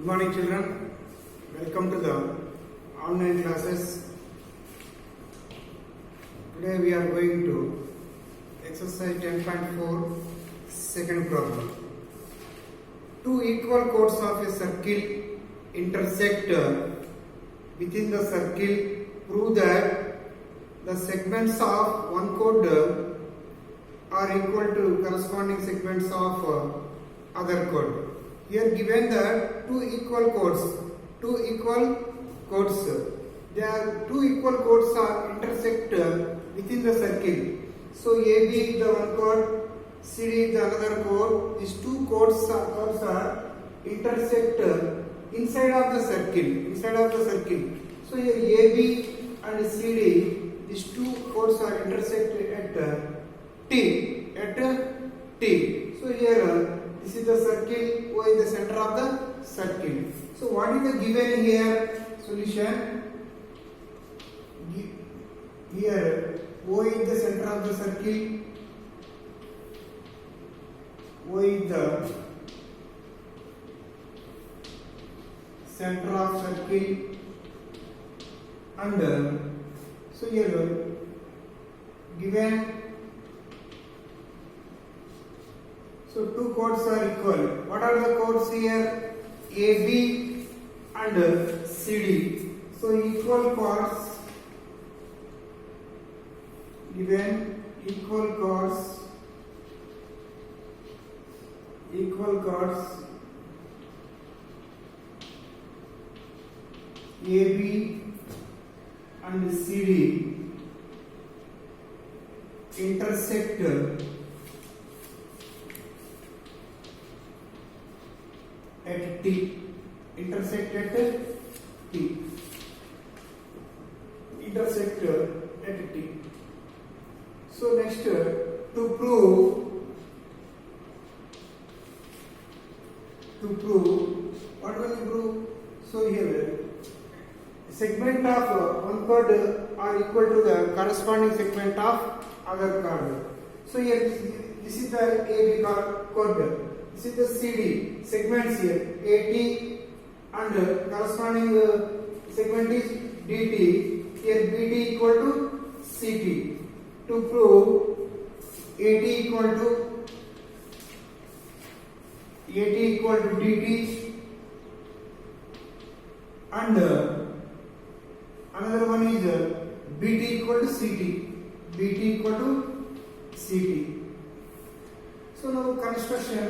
morning children, welcome to the online classes. Today we are going to exercise 10.4 second problem. Two equal chords of a circle intersect within the circle. Prove that the segments of one chord are equal to corresponding segments of other chord. Here given the two equal chords, they are two equal chords are intersect within the circle. So AB is the one chord, CD is the another chord. These two chords are intersect inside of the circle. So here AB and CD, these two chords are intersect at T. So here this is the circle, O is the center of the circle. So what is the given here? Solution. Here O is the center of the circle. O is the center of circle, and so here given. So two chords are equal. What are the chords here? AB and CD. So equal chords, given equal chords AB and CD intersect at T. Intersect at T. So next, to prove what will you prove? So here segment of one chord are equal to the corresponding segment of other chord. So here this is the AB chord. This is the CD segments here, AT, and corresponding segment is DT. Here BT equal to CT. To prove AT equal to DT, and another one is BT equal to CT. So now construction.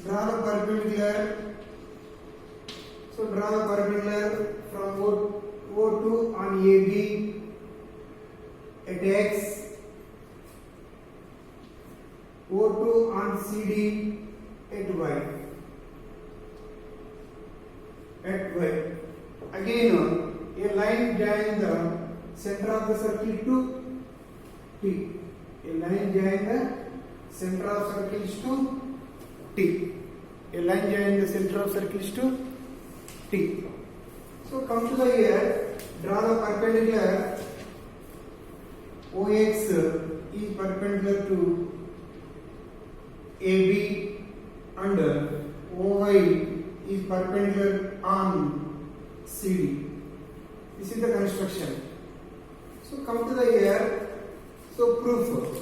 Draw the perpendicular. So draw the perpendicular from O2 on AB at X, O2 on CD at Y. Again, a line join the center of the circle to T. A line join the center of circles to T. A line join the center of circles to T. So come to the here, draw the perpendicular. OX is perpendicular to AB and OY is perpendicular on CD. This is the construction. So come to the here. So proof.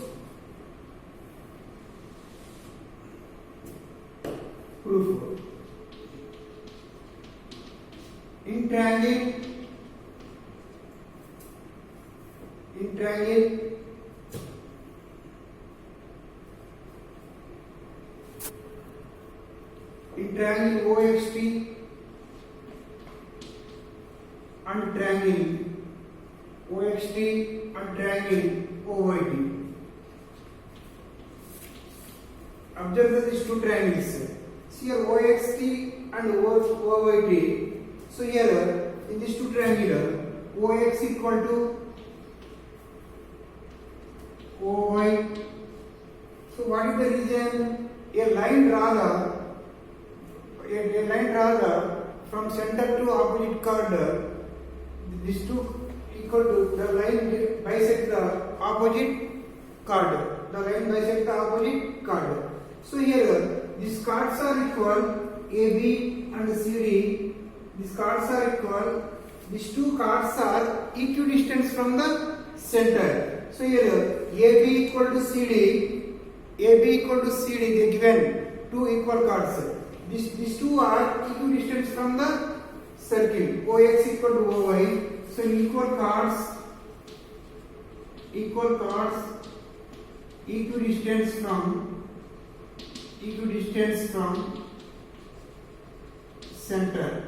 In triangle OXT and triangle OXT and triangle OYT. Observe these two triangles. See here OXT and OYT. So here in these two triangles, OX equal to OY. So what is the reason? A line draw from center to opposite chord. These two equal to the line bisect the opposite chord. The line bisect the opposite chord. So here these chords are equal, AB and CD. These chords are equal. These two chords are equidistant from the center. So here AB equal to CD, AB equal to CD. They given two equal chords. These two are equidistant from the circle. OX equal to OY. So equal chords, equidistance from center.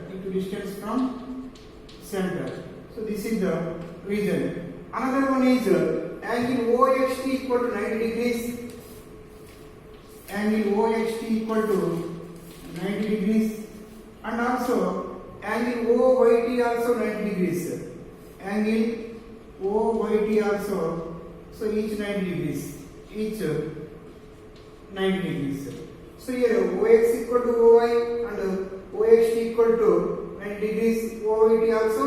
So this is the reason. Another one is angle OXT equal to 90 degrees. Angle OXT equal to 90 degrees, and also angle OYT also 90 degrees. Angle OYT also, so each 90 degrees, each 90 degrees. So here OX equal to OY and OXT equal to 90 degrees, OYT also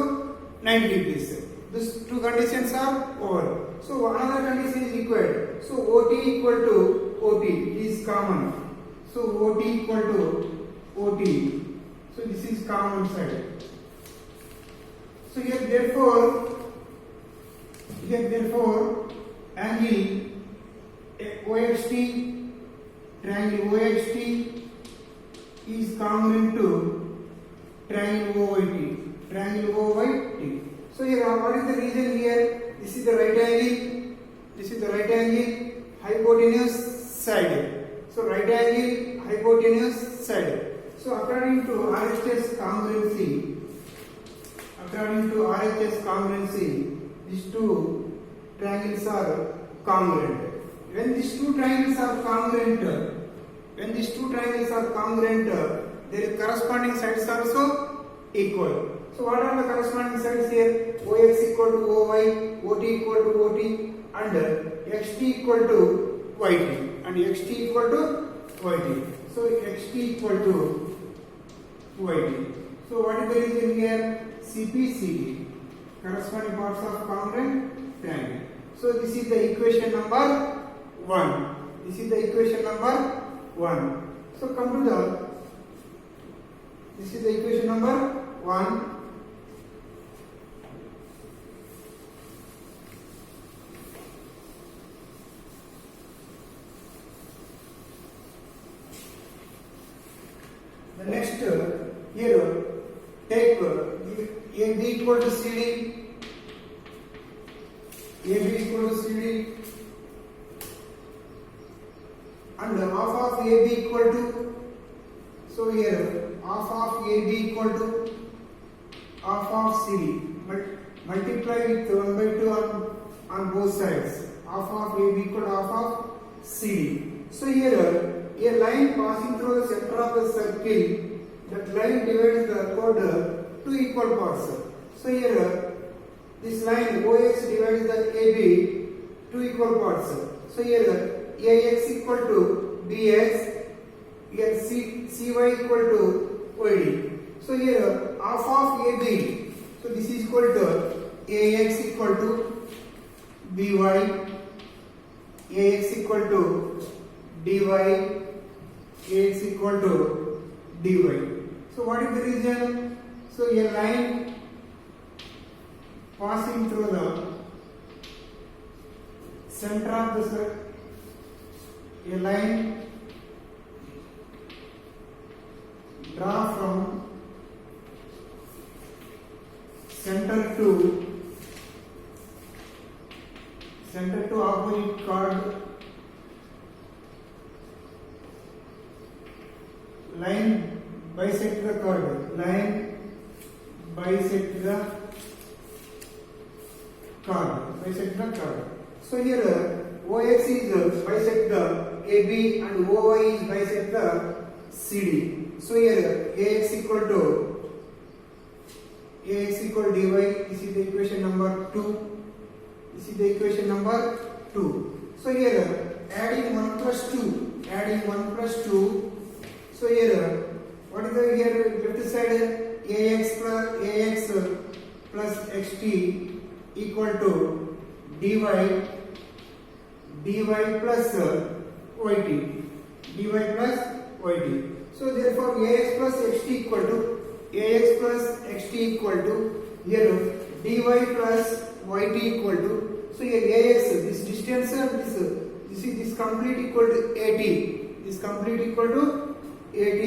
90 degrees. These two conditions are over. So another condition is required. So OT equal to OT is common. So OT equal to OT. So this is common side. So here therefore angle OXT, triangle OXT is congruent to triangle OYT. So here what is the reason here? This is the right angle, hypotenuse side. So right angle, hypotenuse side. So according to RHS congruency, these two triangles are congruent. When these two triangles are congruent, their corresponding sides are also equal. So what are the corresponding sides here? OX equal to OY, OT equal to OT, and XT equal to YT, and XT equal to YT. So XT equal to YT. So what is the reason here? CP, corresponding parts of congruent triangle. So this is the equation number 1. So come to this is the equation number 1. The next here take AB equal to CD, and half of AB equal to, so here half of AB equal to half of CD, multiply with 1 by 2 on both sides. Half of AB equal to half of CD. So here a line passing through the center of the circle, that line divides the chord two equal parts. So here this line OX divides the AB two equal parts. So here AX equal to BX, here CY equal to YD. So here half of AB, so this is equal to AX equal to BY, AX equal to DY, AX equal to DY. So what is the reason? So a line passing through the center of the circle, a line draw from center to opposite chord, line bisect the chord, bisect the chord. So here OX is bisect the AB and OY is bisect the CD. So here AX equal to dy. This is the equation number 2. So here adding 1 plus 2. So here what is the here left side? AX plus XT equal to dy dy plus yt, dy plus yt. So therefore ax plus xt equal to here dy plus yt equal to, so here ax, this distance and this complete equal to at, this complete equal to at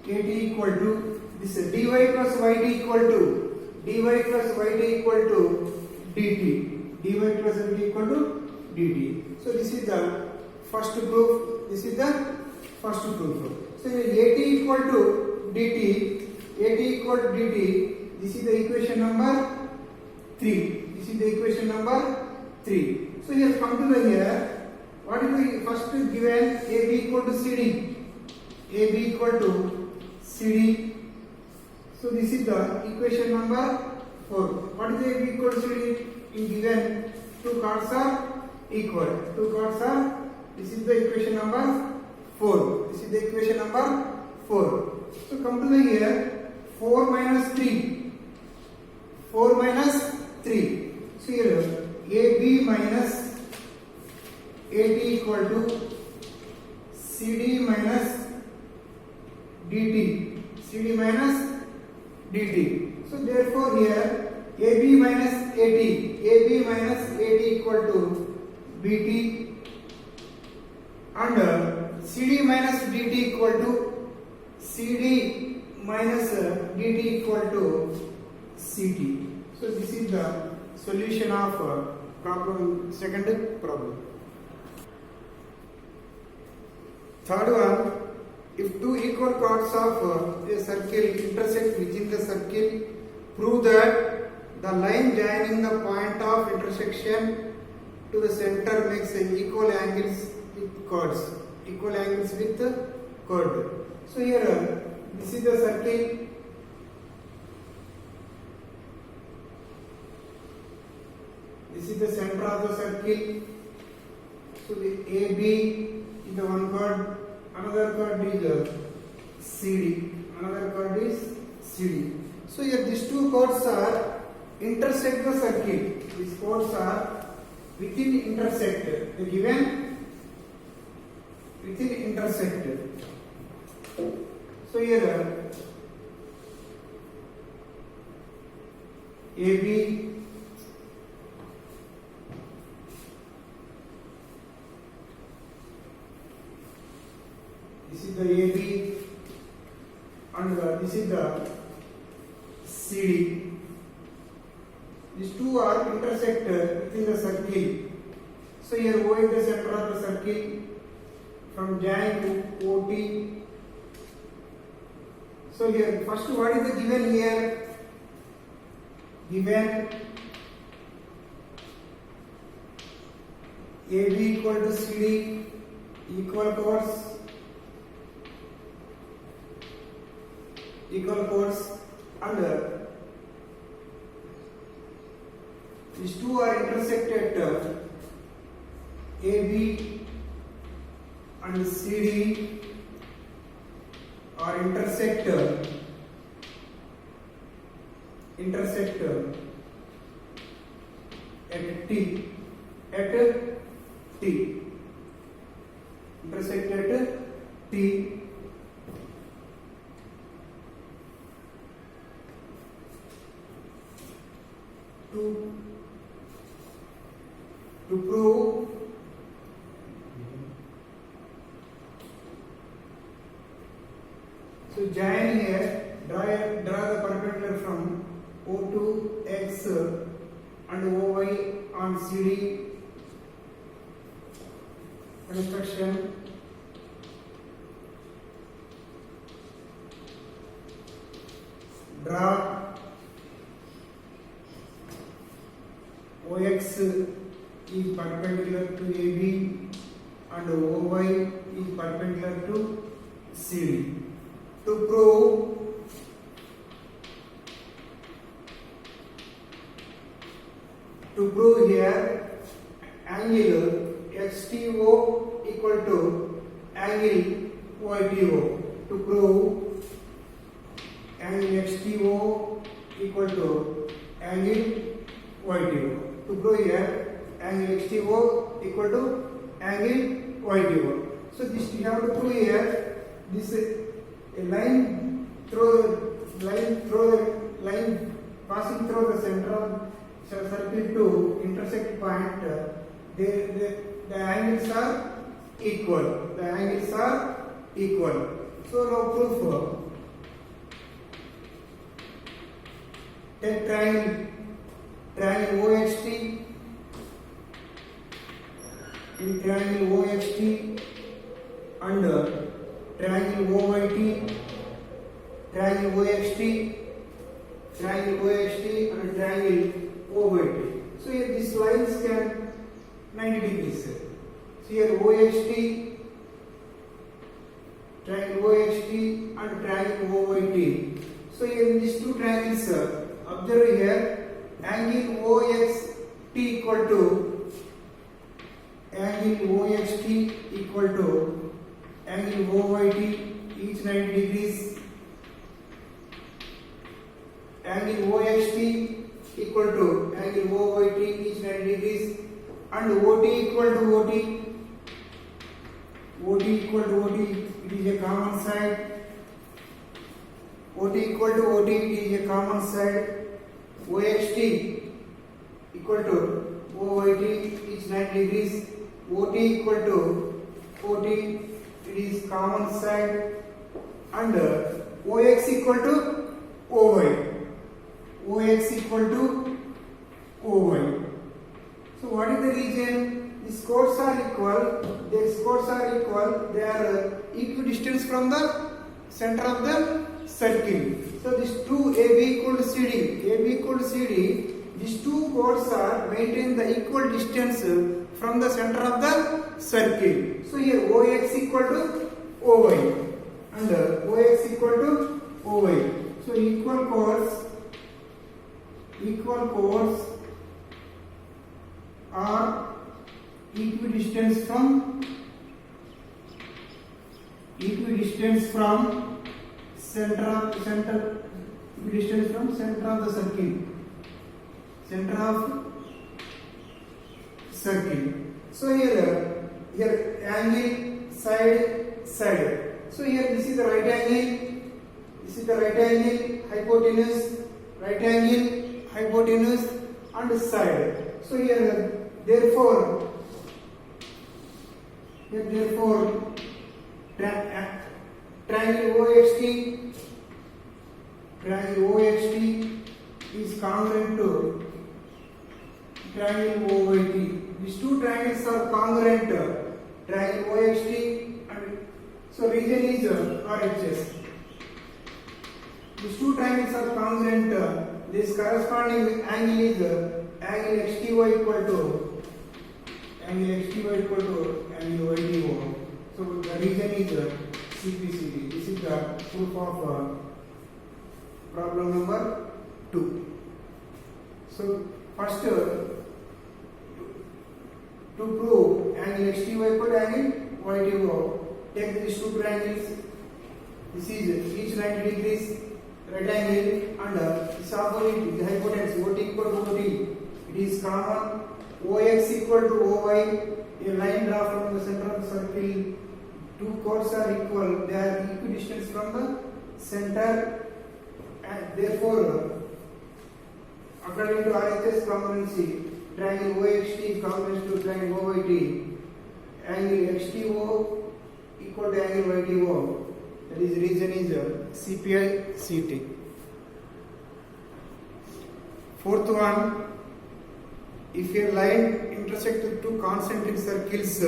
equal to this dy plus yt equal to dt, dy plus yt equal to dt. So this is the first proof, this is the first proof. So at equal to dt, this is the equation number 3, this is the equation number 3. So here come to the here, what is the first given? AB equal to CD, AB equal to CD. So this is the equation number 4. What is the AB equal to CD? In given two chords are equal, this is the equation number 4, this is the equation number 4. So come to the here, 4 minus 3, so here AB minus AD equal to CD minus DT, so therefore here AB minus AD equal to BT, and CD minus DT equal to CT. So this is the solution of second problem. Third one, if two equal chords of a circle intersect within the circle, prove that the line joining the point of intersection to the center makes equal angles with chords. So here, this is the circle. This is the center of the circle. So the AB is the one chord, another chord is CD, So here these two chords are intersect the circle. These chords are within intersect. The given within intersect. So here AB this is the AB and this is the CD. These two are intersect within the circle. So here O is the center of the circle. From join to OT. So here first what is the given here? Given AB equal to CD, equal chords, and these two are intersected AB and CD are intersect at T, intersect at T. To prove so join here, draw the perpendicular from O to X and OY on CD. Construction. Draw OX is perpendicular to AB and OY is perpendicular to CD. To prove here angle XTO equal to angle YTO. To prove angle XTO equal to angle YTO. To prove here angle XTO equal to angle YTO. So this we have to prove here. This a line passing through the center of circle to intersect point. The angles are equal. The angles are equal. So now proof. Take triangle OXT. In triangle OXT and triangle OYT, triangle OXT, triangle OXT and triangle OYT. So here these lines can 90 degrees. So here OXT, triangle OXT and triangle OYT. So here in these two triangles, observe here angle OXT equal to angle OXT equal to angle OYT, each 90 degrees. Angle OXT equal to angle OYT, each 90 degrees. And OT equal to OT. OT equal to OT, it is a common side. OT equal to OT, it is a common side. OXT equal to OYT, each 90 degrees. OT equal to OT, it is common side. And OX equal to OY. OX equal to OY. So what is the region? The scores are equal. Their scores are equal. They are equidistant from the center of the circle. So these two AB equal to CD. AB equal to CD. These two chords are maintain the equal distance from the center of the circle. So here OX equal to OY and OX equal to OY. So equal chords are equidistant from center of the circle. Center of circle. So here angle side. So here this is the right angle. This is the right angle, hypotenuse, right angle, hypotenuse, and side. So here therefore triangle OXT is congruent to triangle OYT. These two triangles are congruent. Triangle OXT and so region is RHS. These two triangles are congruent. This corresponding angle is angle XTY equal to angle YTO. So the region is CPCD. This is the proof of problem number 2. So first to prove angle XTY equal to angle YTO, take these two triangles. This is each 90 degrees right angle and this opposite the hypotenuse OT equal to OT. It is common. OX equal to OY. A line draw from the center of the circle. Two chords are equal. They are equidistant from the center, and therefore, according to RHS congruency, triangle OXT is congruent to triangle OYT. Angle XTO equal to angle YTO. That is region is CPI CT. Fourth one, if a line intersects with two concentric circles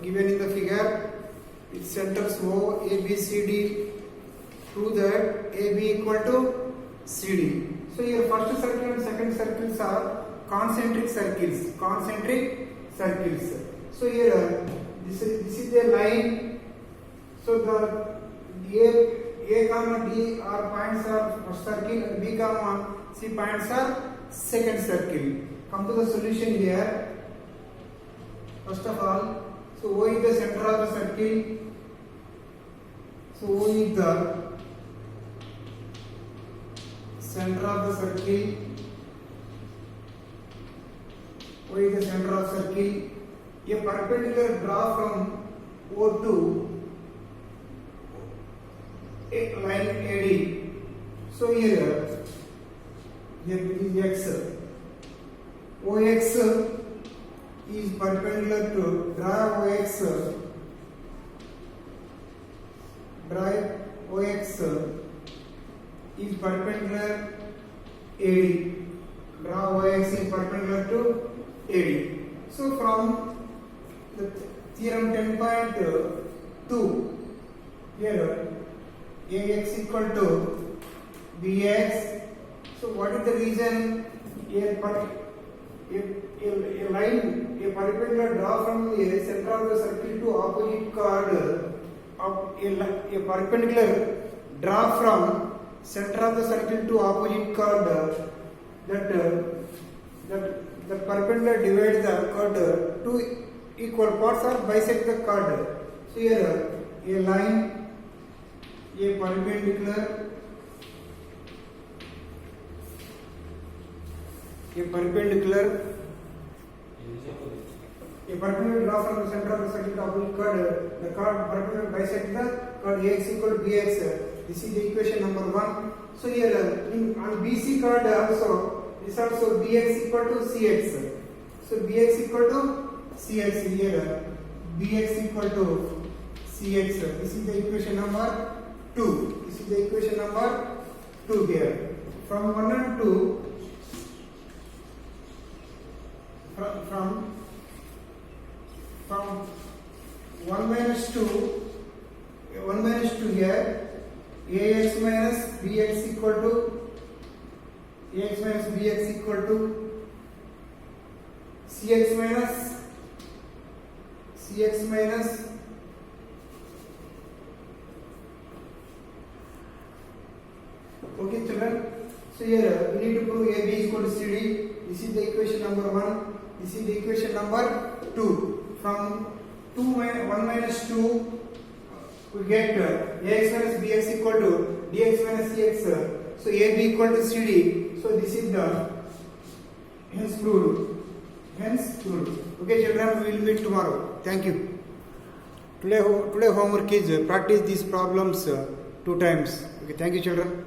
given in the figure, its centers O, A, B, C, D, prove that AB equal to CD. So here first circle and second circles are concentric circles. So here this is a line. So the A comma D are points are first circle and B comma C points are second circle. Come to the solution here. First of all, so O is the center of the circle. So O is the center of the circle. O is the center of circle. A perpendicular draw from O to a line AD. So here it is X. OX is perpendicular to draw OX. Draw OX is perpendicular AD. Draw OX is perpendicular to AD. So from the theorem 10.2 here AX equal to BX. So what is the reason? A line, a perpendicular draw from the center of the circle to opposite chord of a perpendicular draw from center of the circle to opposite chord that perpendicular divides the chord to equal parts or bisect the chord. So here a line, a perpendicular draw from the center of the circle to opposite chord, the chord perpendicular bisect the chord AX equal to BX. This is the equation number 1. So here on BC chord also, this also BX equal to CX. So BX equal to CX here, BX equal to CX. This is the equation number 2. This is the equation number 2 here. From 1 and 2, from 1 minus 2 here, AX minus BX equal to CX minus okay children. So here we need to prove AB is equal to CD. This is the equation number 1. This is the equation number 2. From 1 minus 2 we get AX minus BX equal to DX minus CX. So AB equal to CD. So this is the hence proved. Okay children, we will meet tomorrow. Thank you. Today homework is practice these problems 2 times. Okay, thank you children.